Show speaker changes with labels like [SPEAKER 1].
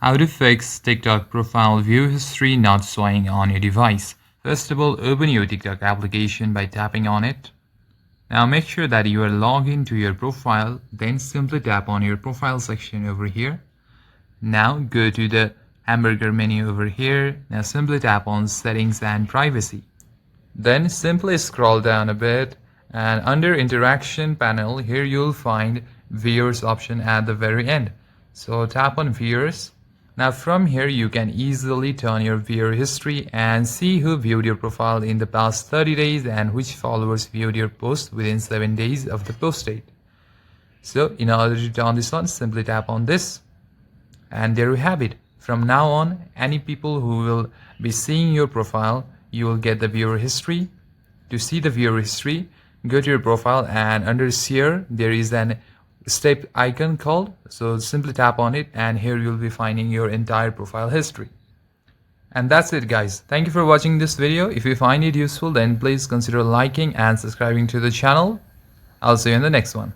[SPEAKER 1] How to fix TikTok profile view history not showing on your device. First of all, open your TikTok application by tapping on it. Now make sure that you are logged into your profile, then simply tap on your profile section over here. Now go to the hamburger menu over here. Now simply tap on settings and privacy. Then simply scroll down a bit, and under interaction panel here you'll find viewers option at the very end. So tap on viewers. Now from here you can easily turn your viewer history and see who viewed your profile in the past 30 days and which followers viewed your post within 7 days of the post date. So in order to turn this on, simply tap on this, and there you have it. From now on, any people who will be seeing your profile, you will get the viewer history. To see the viewer history, go to your profile, and under share there is an step icon called, so simply tap on it, and here you'll be finding your entire profile history. And that's it, guys. Thank you for watching this video. If you find it useful, then please consider liking and subscribing to the channel. I'll see you in the next one.